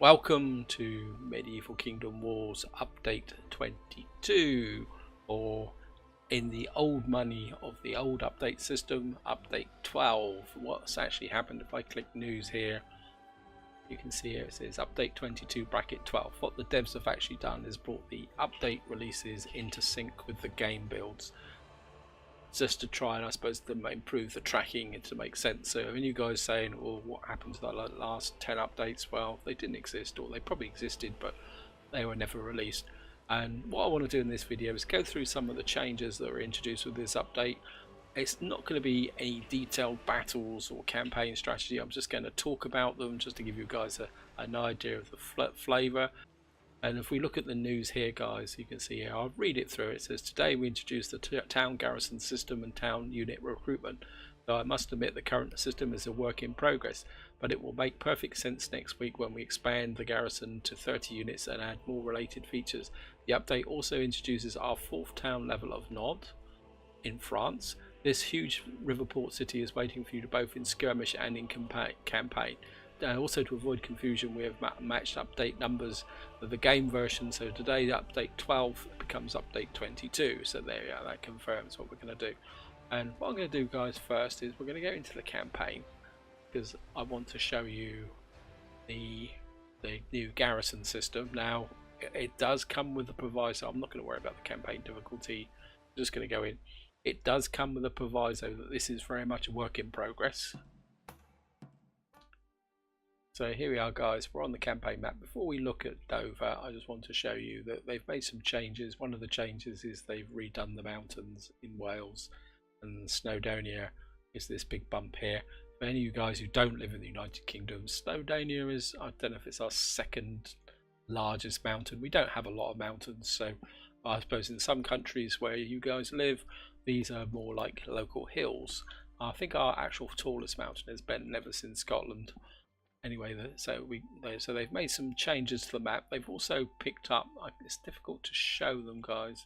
Welcome to Medieval Kingdom Wars Update 22, or in the old money of the old update system, Update 12. What's actually happened, if I click news here, you can see here it says Update 22 bracket 12. What the devs have actually done is brought the update releases into sync with the game builds, just to try and I suppose to improve the tracking and to make sense. So when you guys saying, well, what happened to the last 10 updates? Well, they didn't exist, or they probably existed but they were never released. And what I want to do in this video is go through some of the changes that were introduced with this update. It's not going to be any detailed battles or campaign strategy. I'm just going to talk about them just to give you guys an idea of the flavour. And if we look at the news here, guys, you can see here, I'll read it through. It says, today we introduced the town garrison system and town unit recruitment. Though I must admit the current system is a work in progress, but it will make perfect sense next week when we expand the garrison to 30 units and add more related features. The update also introduces our 4th town level of Nantes in France. This huge river port city is waiting for you to both in skirmish and in campaign. Also, to avoid confusion, we have matched update numbers of the game version, so today update 12 becomes update 22, so there you are, that confirms what we're going to do. And what I'm going to do, guys, first is we're going to go into the campaign, because I want to show you the new garrison system. Now it does come with the proviso, I'm not going to worry about the campaign difficulty, I'm just going to go in. It does come with a proviso that this is very much a work in progress. So here we are, guys, we're on the campaign map. Before we look at Dover, I just want to show you that they've made some changes. One of the changes is they've redone the mountains in Wales, and Snowdonia is this big bump here. For any of you guys who don't live in the United Kingdom, Snowdonia is, I don't know if it's our second largest mountain. We don't have a lot of mountains, so I suppose in some countries where you guys live, these are more like local hills. I think our actual tallest mountain is Ben Nevis in Scotland. Anyway, so they've made some changes to the map. They've also picked up, it's difficult to show them, guys,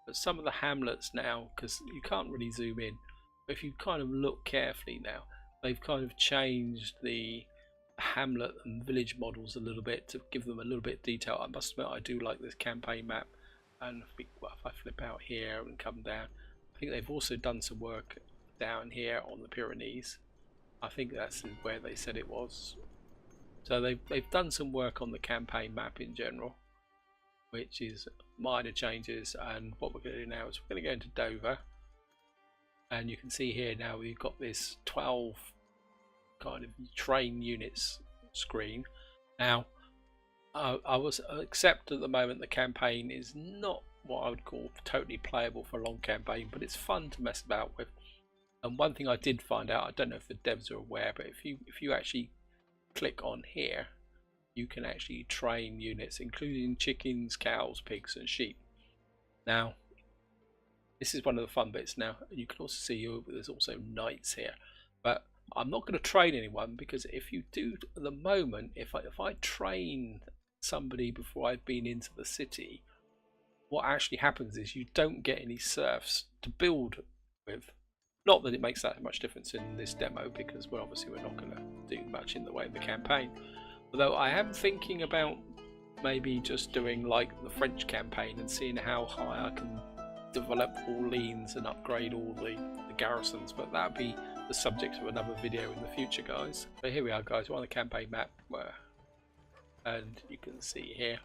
but some of the hamlets now, because you can't really zoom in, but if you kind of look carefully now, they've kind of changed the hamlet and village models a little bit to give them a little bit of detail. I must admit, I do like this campaign map. And if I flip out here and come down, I think they've also done some work down here on the Pyrenees. I think that's where they said it was. So they've done some work on the campaign map in general, which is minor changes. And what we're going to do now is we're going to go into Dover, and you can see here now we've got this 12 kind of train units screen. Now I was accept at the moment the campaign is not what I would call totally playable for a long campaign, but it's fun to mess about with. And one thing I did find out, I don't know if the devs are aware, but if you actually click on here, you can actually train units including chickens, cows, pigs and sheep. Now this is one of the fun bits. Now you can also see there's also knights here, but I'm not going to train anyone, because if you do at the moment, if I train somebody before I've been into the city, what actually happens is you don't get any serfs to build with. Not that it makes that much difference in this demo, because we're not going to do much in the way of the campaign. Although I am thinking about maybe just doing like the French campaign and seeing how high I can develop Orleans and upgrade all the garrisons, but that would be the subject of another video in the future, guys. So here we are, guys, we're on the campaign map, and you can see here.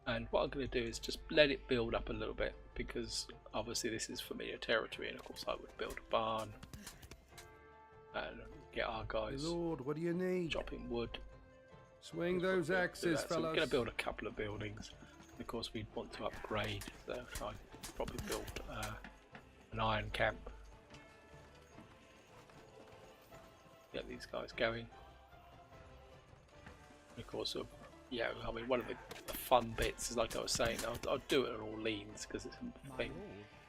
And what I'm going to do is just let it build up a little bit, because obviously this is familiar territory, and of course I would build a barn and get our guys, Lord, what do you need? chopping wood. Swing those axes, So fellas. we're going to build a couple of buildings. Of course we'd want to upgrade, so I'd probably build an iron camp. Get these guys going. And of course, yeah, I mean, one of the fun bits is, like I was saying, I'll do it in Orleans, because it's a thing.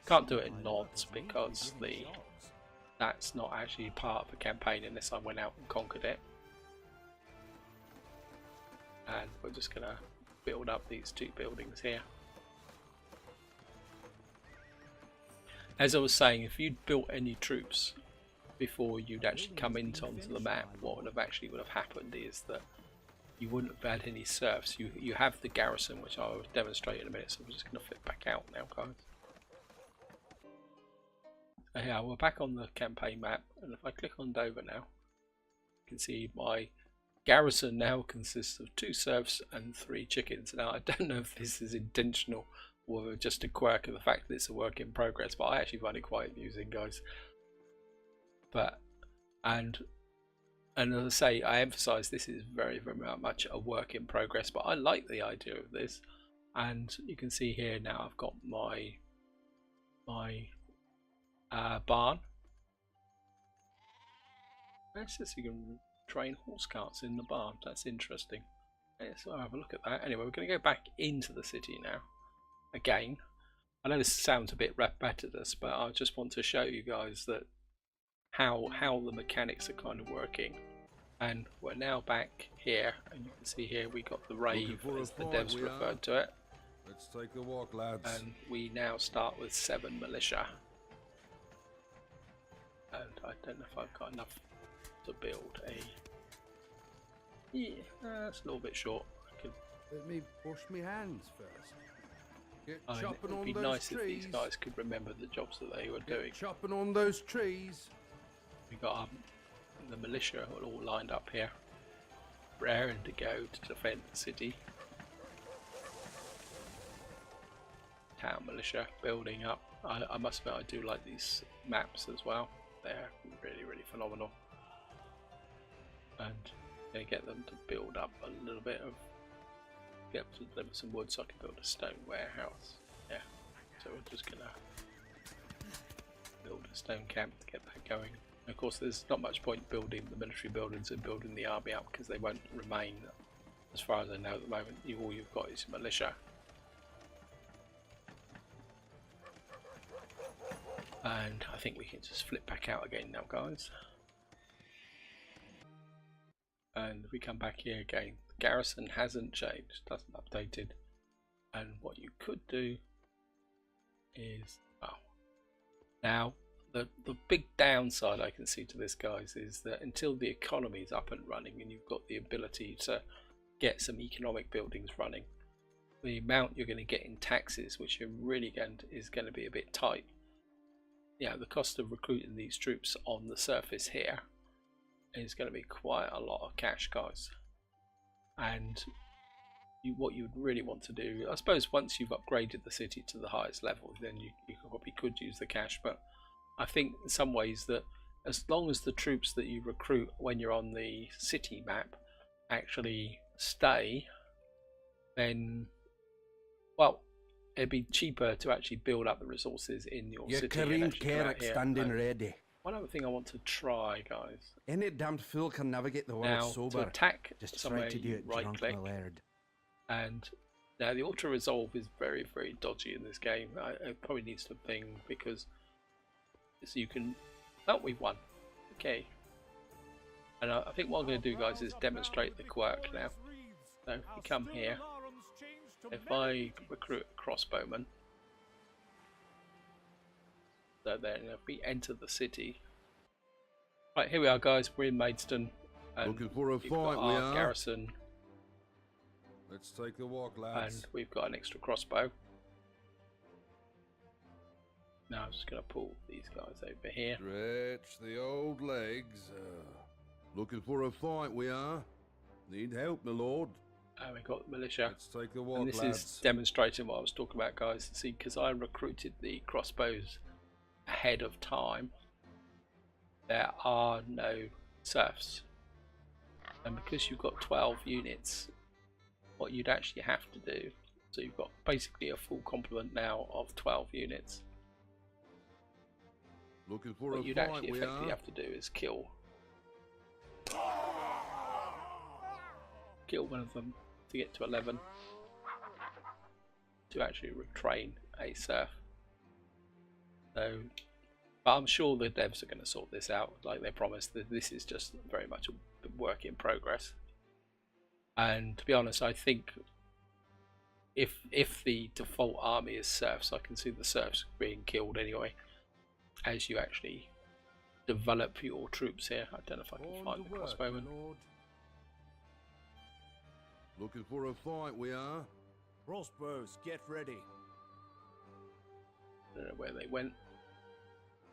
Can't do it in Nantes because that's not actually part of the campaign unless I went out and conquered it. And we're just going to build up these two buildings here. As I was saying, if you'd built any troops before you'd actually come onto the map, what would have happened is that you wouldn't have had any serfs. You have the garrison, which I'll demonstrate in a minute, so we're just going to flip back out now, guys. So yeah, we're back on the campaign map, and if I click on Dover now, you can see my garrison now consists of 2 serfs and 3 chickens. Now I don't know if this is intentional or just a quirk of the fact that it's a work in progress, but I actually find it quite amusing, guys. But and as I say, I emphasize this is very much a work in progress, but I like the idea of this. And you can see here now I've got my barn. Let's see if you can train horse carts in the barn. That's interesting. So I'll have a look at that. Anyway, we're going to go back into the city now. Again, I know this sounds a bit repetitious, but I just want to show you guys that how the mechanics are kind of working. And we're now back here, and you can see here we got the rave, as the devs referred to it. Let's take a walk, lads. And we now start with 7 militia. And I don't know if I've got enough to build a... Yeah, that's a little bit short. Let me wash my hands first. Get It chopping would on be those nice trees. if these guys could remember the jobs that they were doing. Chopping on those trees. We got the militia all lined up here, raring to go to defend the city. Town militia building up. I must admit I do like these maps as well. They're really phenomenal. And going to get them to build up a little bit of, get to deliver some wood so I can build a stone warehouse. Yeah, so we're just going to build a stone camp to get that going. And of course there's not much point building the military buildings and building the army up, because they won't remain, as far as I know at the moment. All you've got is militia. And I think we can just flip back out again now, guys. And we come back here again. The garrison hasn't changed, doesn't updated. And what you could do is, well, now the big downside I can see to this, guys, is that until the economy is up and running and you've got the ability to get some economic buildings running, the amount you're going to get in taxes, which you're really is going to be a bit tight. Yeah, the cost of recruiting these troops on the surface here is going to be quite a lot of cash, guys. And what you would really want to do, I suppose, once you've upgraded the city to the highest level, then you probably could use the cash. But I think in some ways that as long as the troops that you recruit when you're on the city map actually stay, then, well, it'd be cheaper to actually build up the resources in your city. Careen Carrick standing ready. One other thing I want to try, guys. Any damned fool can navigate the world Now, sober. to attack Just somewhere, try to do you it right drunk, click. my laird. And now the auto resolve is very dodgy in this game. It probably needs to ping, because so you can. Oh, we've won. Okay. And I think what I'm going to do, guys, is demonstrate the quirk now. So if we come here, if I recruit a crossbowman, so then if we enter the city, right, here we are, guys. We're in Maidstone. And Looking for a we've got fight, we our are. garrison, Let's take a walk, lads. and we've got an extra crossbow. Now I'm just going to pull these guys over here. Stretch the old legs. Looking for a fight, we are. Need help, my lord. And we've got the militia. Let's take a walk, And this lads. is demonstrating what I was talking about, guys. See, because I recruited the crossbows ahead of time, there are no serfs. And because you've got 12 units, what you'd actually have to do, so you've got basically a full complement now of 12 units. Looking for What a you'd fight, actually we effectively are. have to do is kill one of them to get to 11 to actually retrain a serf. So, but I'm sure the devs are going to sort this out like they promised. That this is just very much a work in progress. And to be honest, I think if the default army is serfs, I can see the serfs being killed anyway as you actually develop your troops here. I don't know if I can find the crossbowman. Looking for a fight, we are. Crossbows, get ready. I don't know where they went.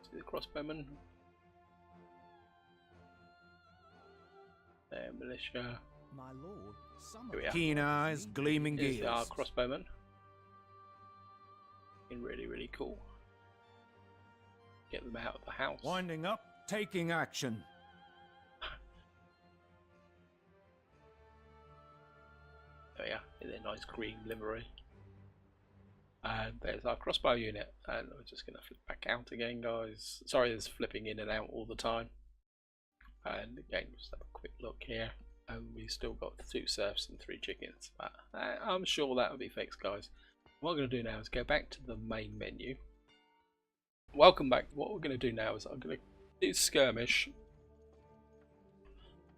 See the crossbowmen? There, militia. My lord, some Here we are. keen eyes, gleaming Here's ears. our crossbowmen. Been really, really cool. Get them out of the house. Winding up, taking action. There we are, in their nice green livery. And there's our crossbow unit. And we're just going to flip back out again, guys. Sorry, there's flipping in and out all the time. And again, just have a quick look here. And we've still got 2 serfs and 3 chickens. But I'm sure that will be fixed, guys. What we're going to do now is go back to the main menu. Welcome back. What we're going to do now is I'm going to do skirmish.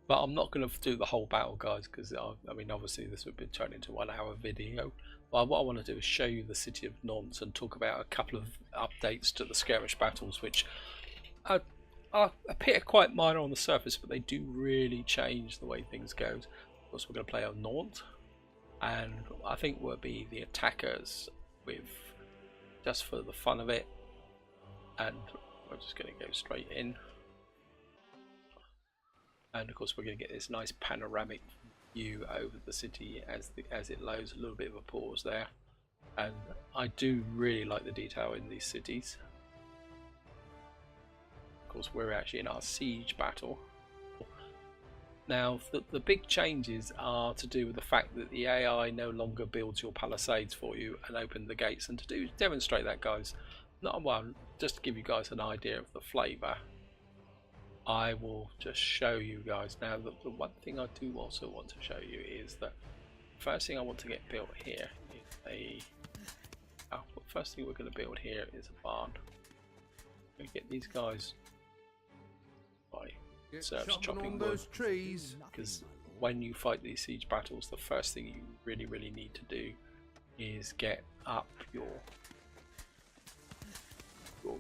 But I'm not going to do the whole battle, guys, because I mean, obviously this would be turned into a 1-hour video. But what I want to do is show you the city of Nantes and talk about a couple of updates to the skirmish battles, which appear quite minor on the surface, but they do really change the way things go. Of course, we're going to play on Nantes, and I think we'll be the attackers with just for the fun of it, and we're just going to go straight in. And of course we're going to get this nice panoramic view over the city as it loads. A little bit of a pause there, and I do really like the detail in these cities. Of course we're actually in our siege battle. Now the big changes are to do with the fact that the AI no longer builds your palisades for you and open the gates. And to demonstrate that, guys, just to give you guys an idea of the flavour, I will just show you guys now. The one thing I do also want to show you is that the first thing I want to get built here is the first thing we're going to build here is a barn. We're going to get these guys by serfs chopping wood, those trees. because when you fight these siege battles, the first thing you really need to do is get up your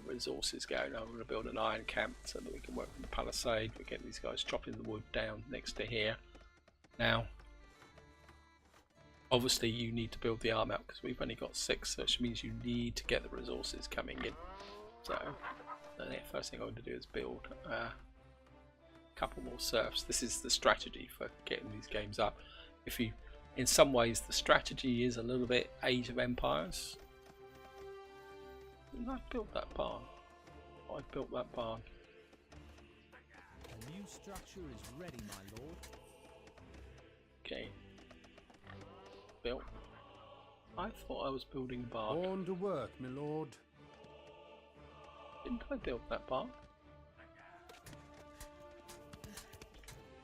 resources going. I'm going to build an iron camp so that we can work on the palisade. We get these guys chopping the wood down next to here. Now obviously you need to build the arm out because we've only got 6, which means you need to get the resources coming in. So the first thing I'm going to do is build a couple more serfs. This is the strategy for getting these games up. In some ways the strategy is a little bit Age of Empires. I built that barn. I built that barn. A new structure is ready, my lord. Okay. Built. I thought I was building a barn. On to work, my lord. Didn't I build that barn?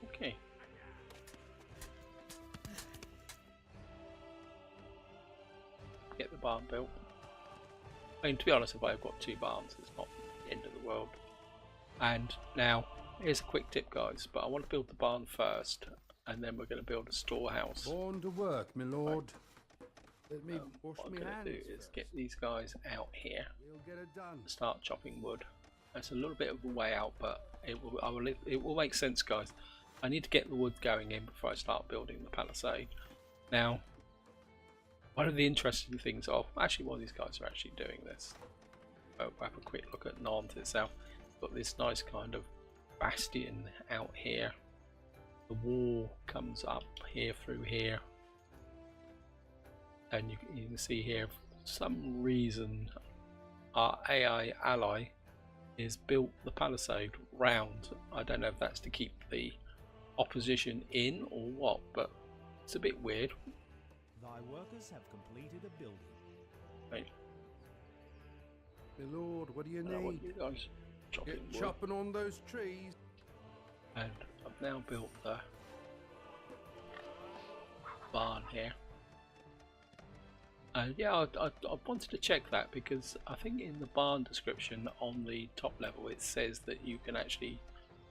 Okay. Get the barn built. I mean, to be honest, if I've got 2 barns, it's not the end of the world. And now, here's a quick tip, guys, but I want to build the barn first, and then we're going to build a storehouse. On to work, my lord. Let me wash What I'm my going hands to do is first. get these guys out here We'll get it done. and start chopping wood. That's a little bit of a way out, but it will make sense, guys. I need to get the wood going in before I start building the palisade. Now, one of the interesting things actually while these guys are actually doing this, we'll have a quick look at Nantes itself. Got this nice kind of bastion out here. The wall comes up here through here, and you can see here, for some reason our AI ally is built the palisade round. I don't know if that's to keep the opposition in or what, but it's a bit weird. Thy workers have completed a building. Right. My lord, what do you I want need? you guys chopping Get wood. chopping on those trees. And I've now built the barn here. And yeah, I wanted to check that because I think in the barn description on the top level it says that you can actually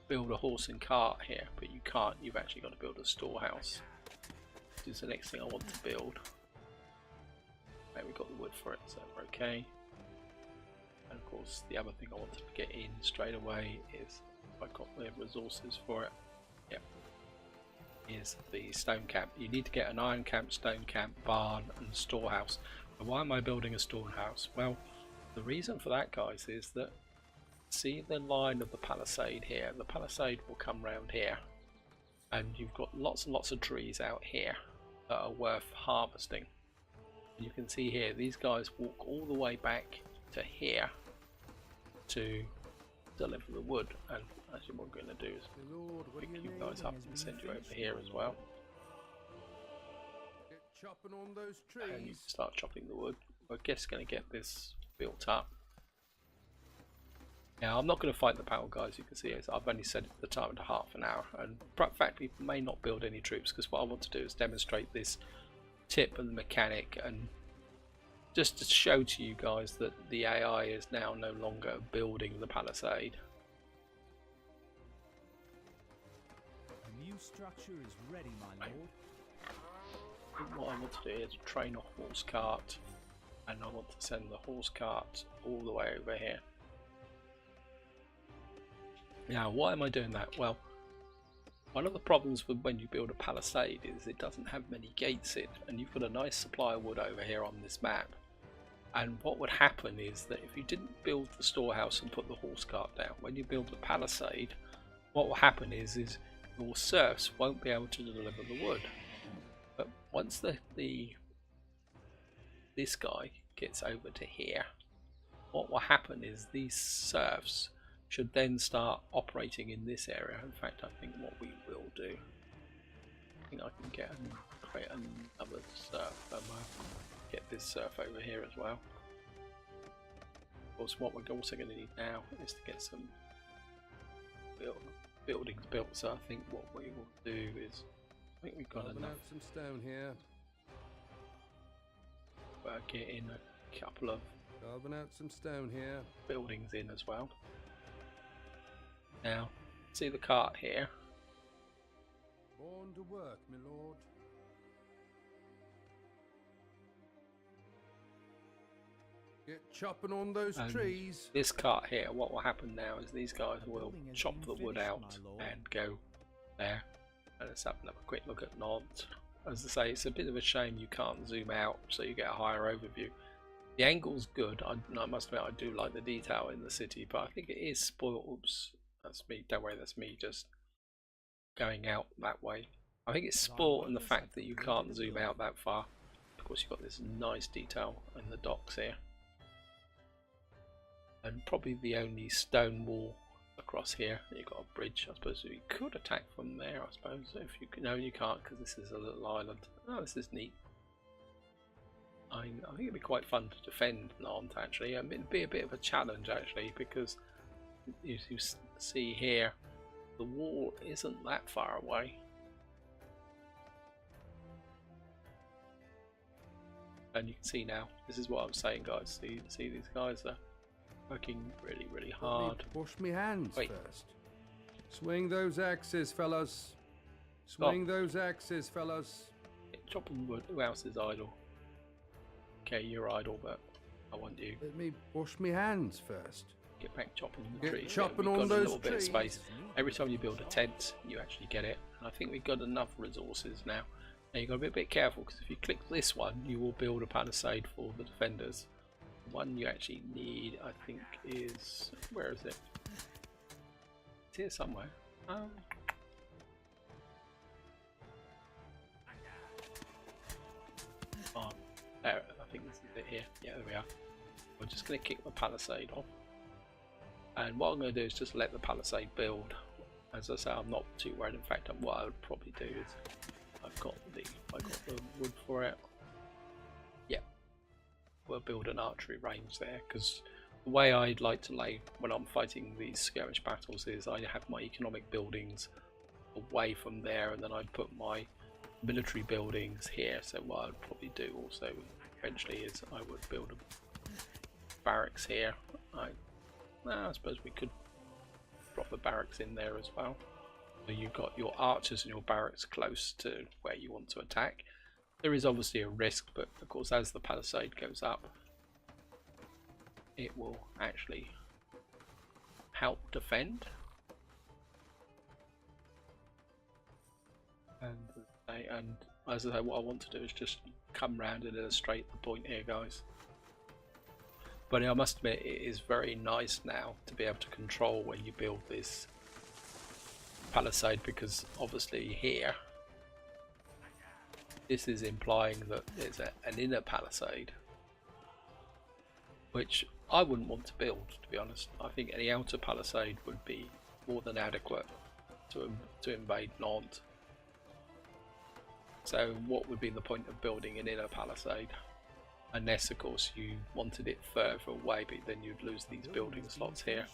build a horse and cart here, but you can't. You've actually got to build a storehouse, which is the next thing I want to build. Okay, we've got the wood for it, so we're okay. And of course the other thing I wanted to get in straight away is, if I got the resources for it, yep, is the stone camp. You need to get an iron camp, stone camp, barn and storehouse. And why am I building a storehouse? Well, the reason for that, guys, is that see the line of the palisade here. The palisade will come round here, and you've got lots and lots of trees out here that are worth harvesting. And you can see here these guys walk all the way back to here to deliver the wood. And actually what we're going to do is pick you guys up and send you over here as well. Get chopping on those And you trees. can start chopping the wood. We're just going to get this built up. Now I'm not going to fight the battle, guys. You can see I've only set the time to half an hour, and in fact we may not build any troops, because what I want to do is demonstrate this tip and the mechanic, and just to show to you guys that the AI is now no longer building the palisade. The new structure is ready, my lord. What I want to do is train a horse cart, and I want to send the horse cart all the way over here. Now why am I doing that? Well, one of the problems with when you build a palisade is it doesn't have many gates in, and you've got a nice supply of wood over here on this map. And what would happen is that if you didn't build the storehouse and put the horse cart down, when you build the palisade, what will happen is your serfs won't be able to deliver the wood. But once this guy gets over to here, what will happen is these serfs should then start operating in this area. In fact, I think what we will do, I think I can create another serf and get this serf over here as well. Of course, what we're also going to need now is to get some buildings built. So I think what we will do is, I think we've got Carving enough. out some stone here. Get in a couple of Carving out some stone here. buildings in as well. Now, see the cart here. Born to work, my lord. Get chopping on those And trees. this cart here, what will happen now is these guys will building has chop been the wood finished, out my lord. and go there. And let's have another quick look at Nantes. As I say, it's a bit of a shame you can't zoom out so you get a higher overview. The angle's good. I must admit I do like the detail in the city, but I think it is spoiled. Oops, that's me. Don't worry, that's me just going out that way. I think it's spoiled in the fact that you can't zoom out that far. Of course, you've got this nice detail in the docks here. And probably the only stone wall across here. You've got a bridge. I suppose you could attack from there. I suppose if you can. No, you can't, because this is a little island. Oh, this is neat. I think it'd be quite fun to defend Nantes actually. It'd be a bit of a challenge actually, because as you see here, the wall isn't that far away. And you can see now. This is what I'm saying, guys. See these guys are working really, really Let hard. me wash me hands Wait. first. Swing those axes, fellas. Swing those axes, fellas. Chopping wood. Who else is idle? Okay, you're idle, but I want you. Let me wash me hands first. Get back chopping the Get trees. chopping We've on got a those little bit of trees. space. Every time you build a tent, you actually get it. And I think we've got enough resources now. Now you've got to be a bit careful, because if you click this one, you will build a palisade for the defenders. The one you actually need, I think, is... where is it? It's here somewhere. Oh, there, I think this is it here. Yeah, there we are. We're just going to kick the palisade off. And what I'm going to do is just let the palisade build. As I say, I'm not too worried. In fact, what I would probably do is I've got the wood for it. Yeah, we'll build an archery range there, because the way I'd like to lay when I'm fighting these skirmish battles is I have my economic buildings away from there, and then I put my military buildings here. So what I'd probably do also eventually is I would build a barracks here. I suppose we could drop a barracks in there as well. So you've got your archers and your barracks close to where you want to attack. There is obviously a risk, but of course as the palisade goes up, it will actually help defend. And as I say, what I want to do is just come round and illustrate the point here, guys. But I must admit, it is very nice now to be able to control when you build this palisade, because obviously here this is implying that there's an inner palisade, which I wouldn't want to build, to be honest. I think any outer palisade would be more than adequate to invade Nantes. So what would be the point of building an inner palisade? Unless of course you wanted it further away, but then you'd lose these building slots here.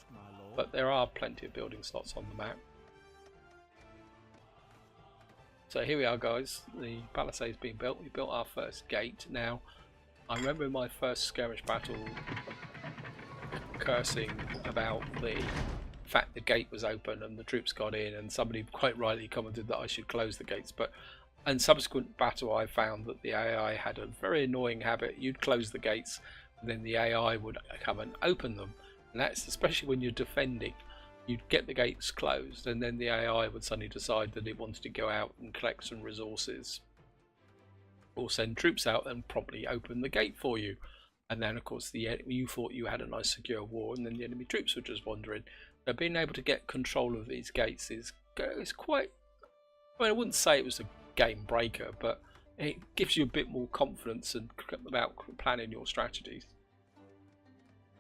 But there are plenty of building slots on the map. So here we are, guys. The palisade's been built. We built our first gate. Now, I remember in my first skirmish battle cursing about the fact the gate was open and the troops got in, and somebody quite rightly commented that I should close the gates. But in subsequent battle, I found that the AI had a very annoying habit. You'd close the gates, and then the AI would come and open them. And that's especially when you're defending. You'd get the gates closed, and then the AI would suddenly decide that it wanted to go out and collect some resources, or send troops out and promptly open the gate for you. And then, of course, you thought you had a nice secure war, and then the enemy troops were just wandering. So being able to get control of these gates is quite. I mean, I wouldn't say it was a game breaker, but it gives you a bit more confidence about planning your strategies.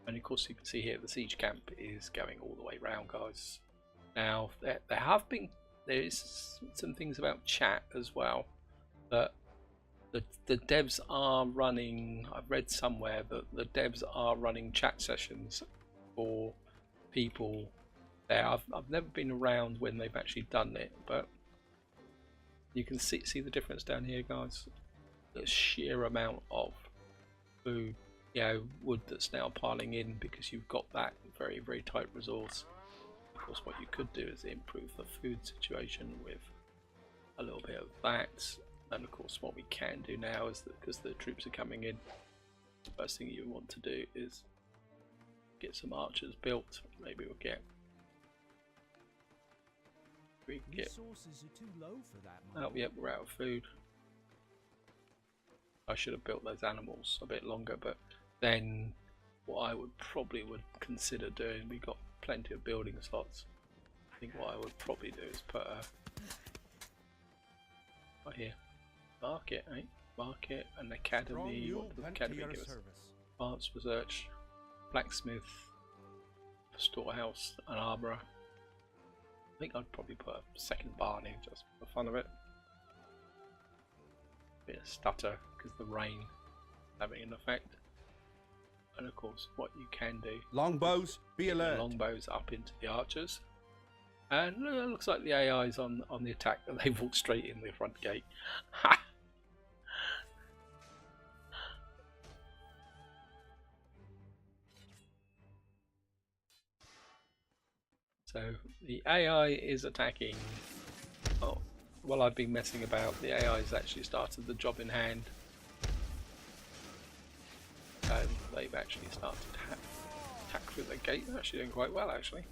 And of course, you can see here the siege camp is going all the way round, guys. Now there is some things about chat as well that the devs are running. I've read somewhere that the devs are running chat sessions for people there. I've never been around when they've actually done it, but you can see the difference down here, guys. The sheer amount of food, wood that's now piling in because you've got that very, very tight resource. Of course, what you could do is improve the food situation with a little bit of that. And of course, what we can do now is that because the troops are coming in, the first thing you want to do is get some archers built. Maybe we'll get. Resources are too low for that. Oh, yep, we're out of food. I should have built those animals a bit longer, but then what I would consider doing, we got plenty of building slots. I think what I would probably do is put a right here, market, market, an academy. What does the academy give us? Advanced research, blacksmith, storehouse, an armourer. I think I'd probably put a second barn in just for the fun of it. Bit of stutter because the rain is having an effect. And of course, what you can do, Longbows, be alert. Longbows up into the archers. And it looks like the AI is on the attack, and they walk straight in the front gate. So the AI is attacking. Oh, while I've been messing about, the AI has actually started the job in hand. And they've actually started to attack through the gate. They're actually doing quite well, actually.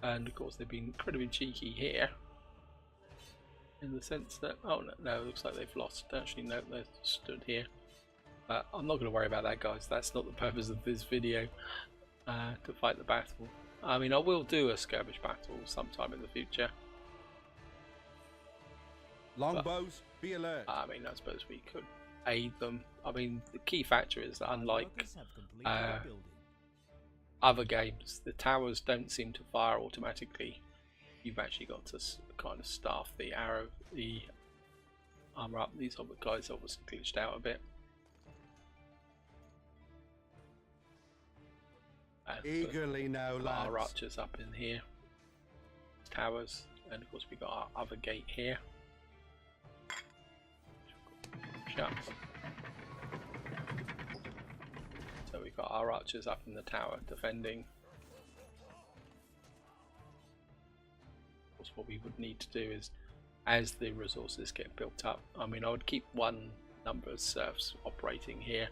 And of course, they've been incredibly cheeky here, in the sense that it looks like they've lost. Actually, no, they're stood here. I'm not going to worry about that, guys. That's not the purpose of this video, to fight the battle. I mean, I will do a skirmish battle sometime in the future. Longbows, be alert. I mean, I suppose we could aid them. I mean, the key factor is that unlike other games, the towers don't seem to fire automatically. You've actually got to kind of staff the armor up. These other guys obviously glitched out a bit. Eagerly now, lads. Our archers up in here, towers, and of course we got our other gate here. Shut. So we've got our archers up in the tower defending. Of course, what we would need to do is, as the resources get built up, I mean, I would keep one number of serfs operating here.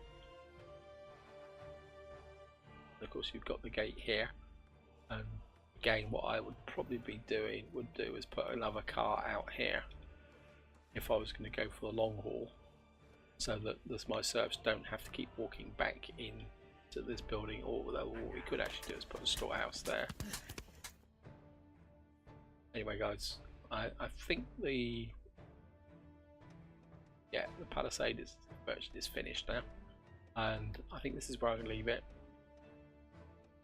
And of course, you've got the gate here. And again, what I would probably be doing is put another car out here if I was going to go for the long haul, so that my serfs don't have to keep walking back in to this building. Although what we could actually do is put a storehouse there. Anyway, guys, I think the Palisade is finished now, and I think this is where I'm going to leave it.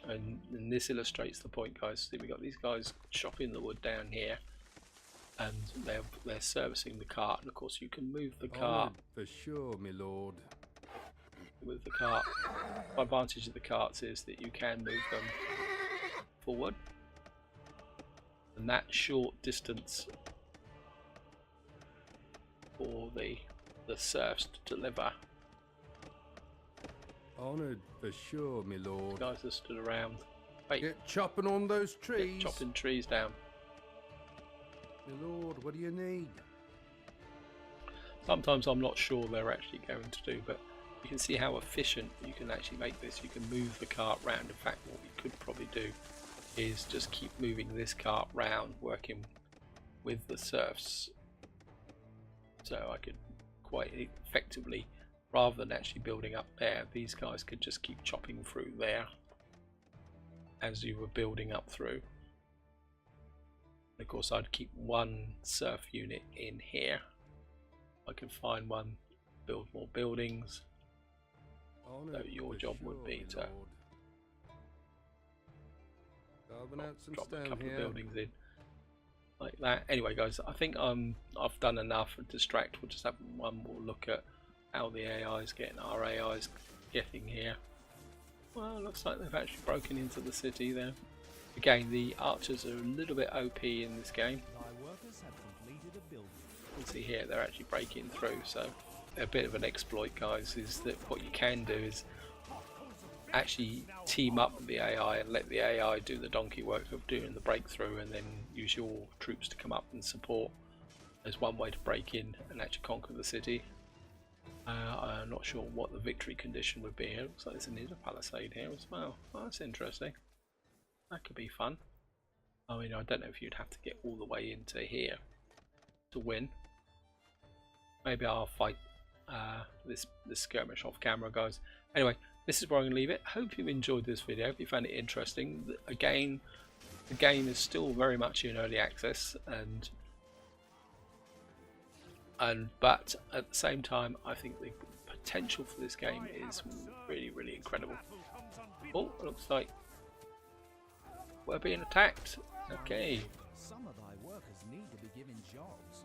And this illustrates the point, guys. See, we got these guys chopping the wood down here, and they're servicing the cart. And of course, you can move the cart. For sure, my lord. With the cart, the advantage of the carts is that you can move them forward, and that short distance for the serfs to deliver. Honoured for sure, my lord. Guys have stood around. Wait, Get chopping on those trees. chopping trees down. My lord, what do you need? Sometimes I'm not sure they're actually going to do, but you can see how efficient you can actually make this. You can move the cart round. In fact, what we could probably do is just keep moving this cart round, working with the serfs. So I could quite effectively, rather than actually building up there, these guys could just keep chopping through there as you were building up through. And of course, I'd keep one serf unit in here. I could find one, build more buildings. So your job would be to drop a couple of buildings in like that. Anyway, guys, I think I've done enough. Distract. We'll just have one more look at how the AI is getting. Our AI is getting here. Well, it looks like they've actually broken into the city there. Again, the archers are a little bit OP in this game. Thy workers have completed a building. You can see here they're actually breaking through. So a bit of an exploit, guys, is that what you can do is actually team up with the AI and let the AI do the donkey work of doing the breakthrough, and then use your troops to come up and support. There's one way to break in and actually conquer the city. I'm not sure what the victory condition would be. It looks like there's another palisade here as well. Oh, that's interesting. That could be fun. I mean, I don't know if you'd have to get all the way into here to win. Maybe I'll fight this skirmish off camera, guys. Anyway, this is where I'm going to leave it. Hope you enjoyed this video. If you found it interesting. Again, the game is still very much in early access, but at the same time, I think the potential for this game is really, really incredible. Oh, it looks like we're being attacked. Okay. Some of thy workers need to be given jobs.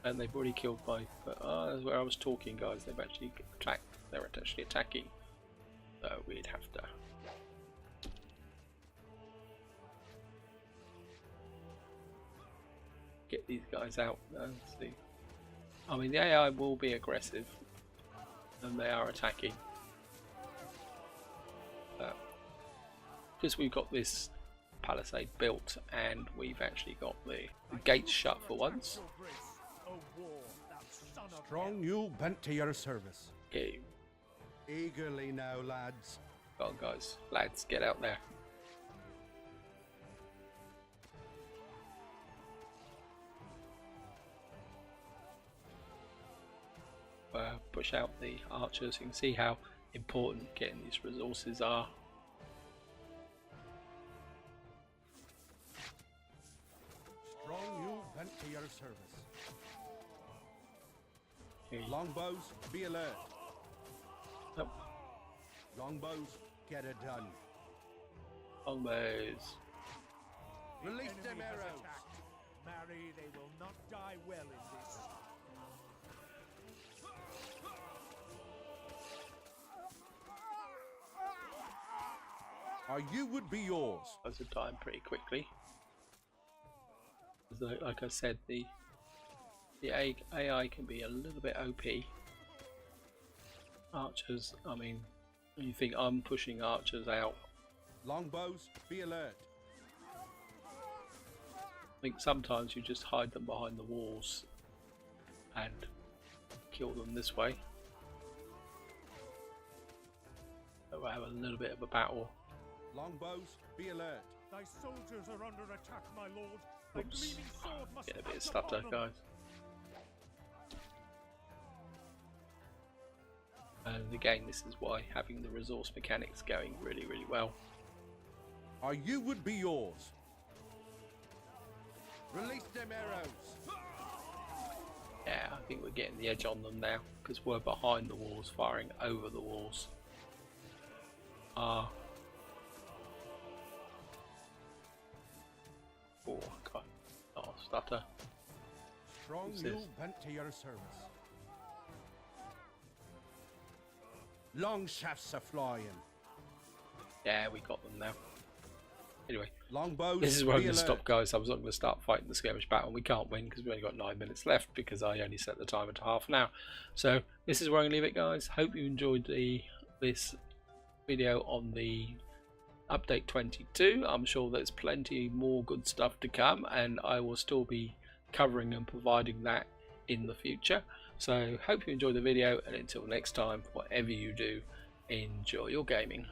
And they've already killed my. That's where I was talking, guys. They've actually attacked. They're actually attacking. So we'd have to. Get these guys out. Let's see. I mean, the AI will be aggressive, and they are attacking. Because we've got this palisade built, and we've actually got the gates shut for once. Strong mule bent to your service. Okay. Eagerly now, lads. Go on, guys. Lads, get out there. Push out the archers. You can see how important getting these resources are. Strong mule bent to your service. Okay. Longbows, be alert. Nope. Longbows, get it done. Longbows. Release them arrows. Marry, they will not die well in this. Or you would be yours. Those are dying pretty quickly. Like I said, the AI can be a little bit OP. Archers, I mean, you think I'm pushing archers out. Longbows, be alert. I think sometimes you just hide them behind the walls and kill them this way. So we'll have a little bit of a battle. Longbows, be alert. Thy soldiers are under attack, my lord. Thy Oops. gleaming sword must Get a bit of pass stuff there, upon them. guys. And again, this is why having the resource mechanics going really, really well. Or you would be yours. Release them arrows. Yeah, I think we're getting the edge on them now because we're behind the walls, firing over the walls. Oh god, oh stutter. Strong What's you this? bent to your service. Long shafts are flying. Yeah, we got them now. Anyway, Longbows, this is where I'm be going to alert. stop, guys. I was not going to start fighting the skirmish battle. We can't win because we only got 9 minutes left because I only set the timer to half an hour. So this is where I'm going to leave it, guys. Hope you enjoyed this video on the update 22. I'm sure there's plenty more good stuff to come, and I will still be covering and providing that in the future. So hope you enjoyed the video, and until next time, whatever you do, enjoy your gaming.